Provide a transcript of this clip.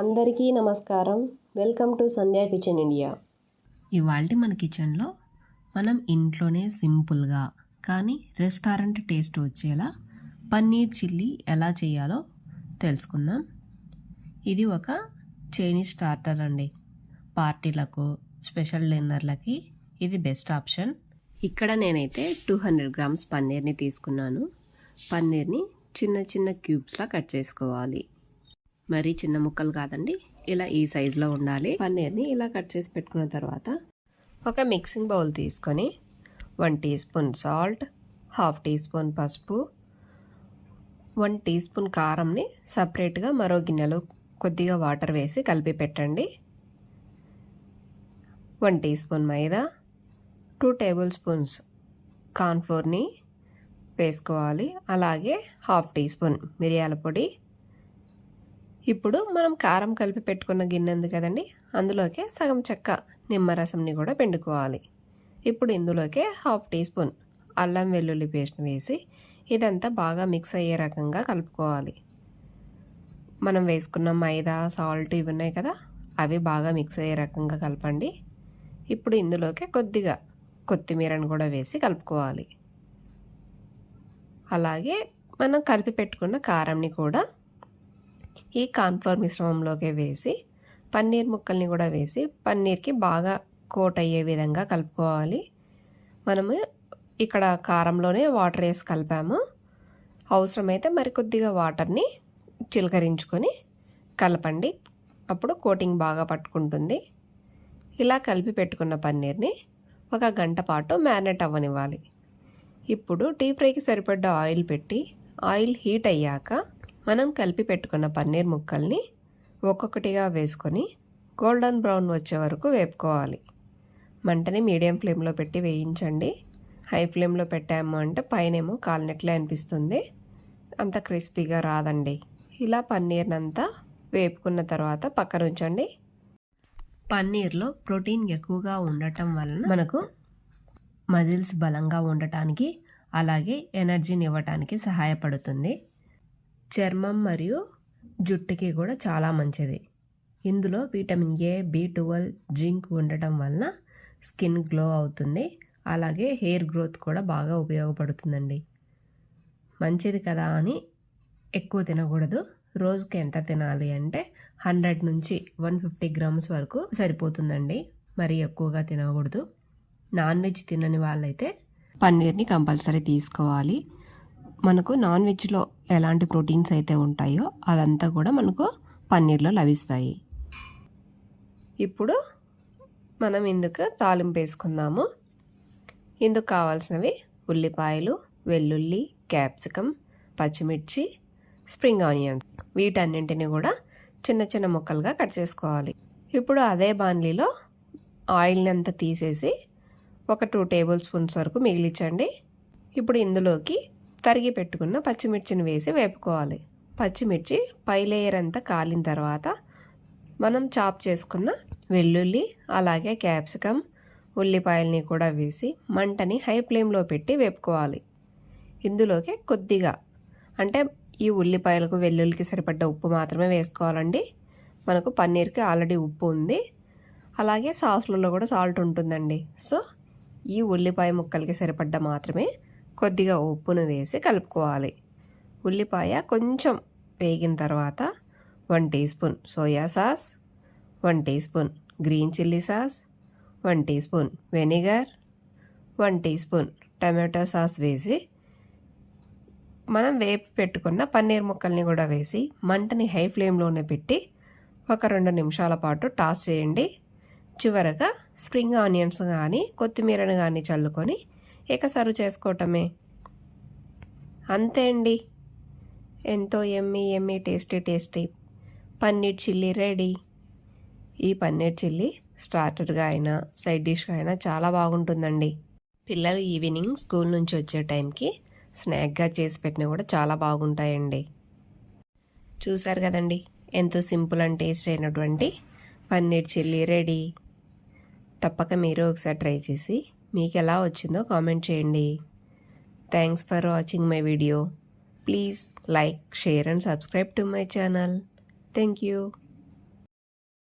అందరికీ నమస్కారం. Welcome to Sandhya kitchen India. ఇవాళ మన కిచెన్లో మనం ఇంట్లోనే సింపుల్గా కానీ రెస్టారెంట్ టేస్ట్ వచ్చేలా పన్నీర్ చిల్లీ ఎలా చేయాలో తెలుసుకుందాం. ఇది ఒక చైనీస్ స్టార్టర్ అండి. పార్టీలకు, స్పెషల్ డిన్నర్లకి ఇది బెస్ట్ ఆప్షన్. ఇక్కడ నేనైతే 200 గ్రామ్స్ పన్నీర్ని తీసుకున్నాను. పన్నీర్ని చిన్న చిన్న క్యూబ్స్లా కట్ చేసుకోవాలి. మరీ చిన్న ముక్కలు కాదండి, ఇలా ఈ సైజులో ఉండాలి. పన్నీర్ని ఇలా కట్ చేసి పెట్టుకున్న తర్వాత ఒక మిక్సింగ్ బౌల్ తీసుకొని 1 teaspoon salt, 1/2 teaspoon పసుపు, 1 టీ స్పూన్ కారంని సపరేట్గా మరో గిన్నెలో కొద్దిగా వాటర్ వేసి కలిపి పెట్టండి. 1 టీ స్పూన్ మైదా, 2 టేబుల్ స్పూన్స్ కార్న్ఫ్లోర్ని వేసుకోవాలి. అలాగే 1/2 టీ స్పూన్ మిరియాల పొడి. ఇప్పుడు మనం కారం కలిపి పెట్టుకున్న గిన్నె ఉంది కదండి, అందులోకి సగం చెక్క నిమ్మరసంని కూడా పిండుకోవాలి. ఇప్పుడు ఇందులోకి 1/2 టీ స్పూన్ అల్లం వెల్లుల్లి పేస్ట్ని వేసి ఇదంతా బాగా మిక్స్ అయ్యే రకంగా కలుపుకోవాలి. మనం వేసుకున్న మైదా, సాల్ట్ ఇవి ఉన్నాయి కదా, అవి బాగా మిక్స్ అయ్యే రకంగా కలపండి. ఇప్పుడు ఇందులోకి కొద్దిగా కొత్తిమీరను కూడా వేసి కలుపుకోవాలి. అలాగే మనం కలిపి పెట్టుకున్న కారంని కూడా ఈ కార్న్ఫ్లోర్ మిశ్రమంలోకి వేసి పన్నీర్ ముక్కల్ని కూడా వేసి పన్నీర్కి బాగా కోట్ అయ్యే విధంగా కలుపుకోవాలి. మనము ఇక్కడ కారంలోనే వాటర్ వేసి కలిపాము. అవసరమైతే మరికొద్దిగా వాటర్ని చిలకరించుకొని కలపండి, అప్పుడు కోటింగ్ బాగా పట్టుకుంటుంది. ఇలా కలిపి పెట్టుకున్న పన్నీర్ని 1 గంట పాటు మ్యారినేట్ అవ్వనివ్వాలి. ఇప్పుడు డీప్ ఫ్రైకి సరిపడ్డ ఆయిల్ పెట్టి ఆయిల్ హీట్ అయ్యాక మనం కలిపి పెట్టుకున్న పన్నీర్ ముక్కల్ని ఒక్కొక్కటిగా వేసుకొని గోల్డెన్ బ్రౌన్ వచ్చే వరకు వేపుకోవాలి. మంటని మీడియం ఫ్లేమ్లో పెట్టి వేయించండి. హై ఫ్లేమ్లో పెట్టాము అంటే పైనేమో కాలినట్లే అనిపిస్తుంది, అంత క్రిస్పీగా రాదండి. ఇలా పన్నీర్నంతా వేపుకున్న తర్వాత పక్కన ఉంచండి. పన్నీర్లో ప్రోటీన్ ఎక్కువగా ఉండటం వలన మనకు మజిల్స్ బలంగా ఉండటానికి, అలాగే ఎనర్జీని ఇవ్వటానికి సహాయపడుతుంది. చర్మం మరియు జుట్టుకి కూడా చాలా మంచిది. ఇందులో విటమిన్ ఏ, B12, జింక్ ఉండటం వలన స్కిన్ గ్లో అవుతుంది. అలాగే హెయిర్ గ్రోత్ కూడా బాగా ఉపయోగపడుతుందండి. మంచిది కదా అని ఎక్కువ తినకూడదు. రోజుకి ఎంత తినాలి అంటే 100 నుంచి 150 గ్రామ్స్ వరకు సరిపోతుందండి. మరీ ఎక్కువగా తినకూడదు. నాన్ వెజ్ తినని వాళ్ళైతే పన్నీర్ని కంపల్సరీ తీసుకోవాలి. మనకు నాన్ వెజ్లో ఎలాంటి ప్రోటీన్స్ అయితే ఉంటాయో అదంతా కూడా మనకు పన్నీర్లో లభిస్తాయి. ఇప్పుడు మనం ఇందుకు తాలింపు వేసుకుందాము. ఇందుకు కావాల్సినవి ఉల్లిపాయలు, వెల్లుల్లి, క్యాప్సికమ్, పచ్చిమిర్చి, స్ప్రింగ్ ఆనియన్స్. వీటన్నింటిని కూడా చిన్న చిన్న ముక్కలుగా కట్ చేసుకోవాలి. ఇప్పుడు అదే బాణలిలో ఆయిల్ని అంతా తీసేసి ఒక 2 టేబుల్ స్పూన్స్ వరకు మిగిలించండి. ఇప్పుడు ఇందులోకి తరిగి పెట్టుకున్న పచ్చిమిర్చిని వేసి వేపుకోవాలి. పచ్చిమిర్చి పై లేయర్ అంతా కాలిన తర్వాత మనం చాప్ చేసుకున్న వెల్లుల్లి, అలాగే క్యాప్సికమ్, ఉల్లిపాయల్ని కూడా వేసి మంటని హై ఫ్లేమ్లో పెట్టి వేపుకోవాలి. ఇందులోకి కొద్దిగా అంటే ఈ ఉల్లిపాయలకు వెల్లుల్లికి సరిపడ్డ ఉప్పు మాత్రమే వేసుకోవాలండి. మనకు పన్నీర్కి ఆల్రెడీ ఉప్పు ఉంది, అలాగే సాస్లలో కూడా సాల్ట్ ఉంటుందండి. సో ఈ ఉల్లిపాయ ముక్కలకి సరిపడ్డ మాత్రమే కొద్దిగా ఉప్పును వేసి కలుపుకోవాలి. ఉల్లిపాయ కొంచెం వేగిన తర్వాత 1 teaspoon soya sauce, 1 teaspoon green chilli sauce, 1 teaspoon vinegar, 1 teaspoon tomato sauce వేసి మనం వేపి పెట్టుకున్న పన్నీర్ ముక్కల్ని కూడా వేసి మంటని హై ఫ్లేమ్లోనే పెట్టి ఒక 2 నిమిషాల పాటు టాస్ చేయండి. చివరగా స్ప్రింగ్ ఆనియన్స్ కానీ కొత్తిమీరను కానీ చల్లుకొని ఇక సర్వ్ చేసుకోవటమే. అంతే అండి, ఎంతో Emmy tasty paneer chilli ready. ఈ పన్నీర్ చిల్లీ స్టార్టర్గా అయినా సైడ్ డిష్గా అయినా చాలా బాగుంటుందండి. పిల్లలు ఈవినింగ్ స్కూల్ నుంచి వచ్చే టైంకి స్నాక్గా చేసి పెట్టినా కూడా చాలా బాగుంటాయండి. చూసారు కదండి, ఎంతో సింపుల్ అండ్ టేస్ట్ అయినటువంటి పన్నీర్ చిల్లీ రెడీ. తప్పక మీరు ఒకసారి ట్రై చేసి మీకు ఎలా వచ్చిందో కామెంట్ చేయండి. Thanks for watching my video. Please like, share and subscribe to my channel. Thank you.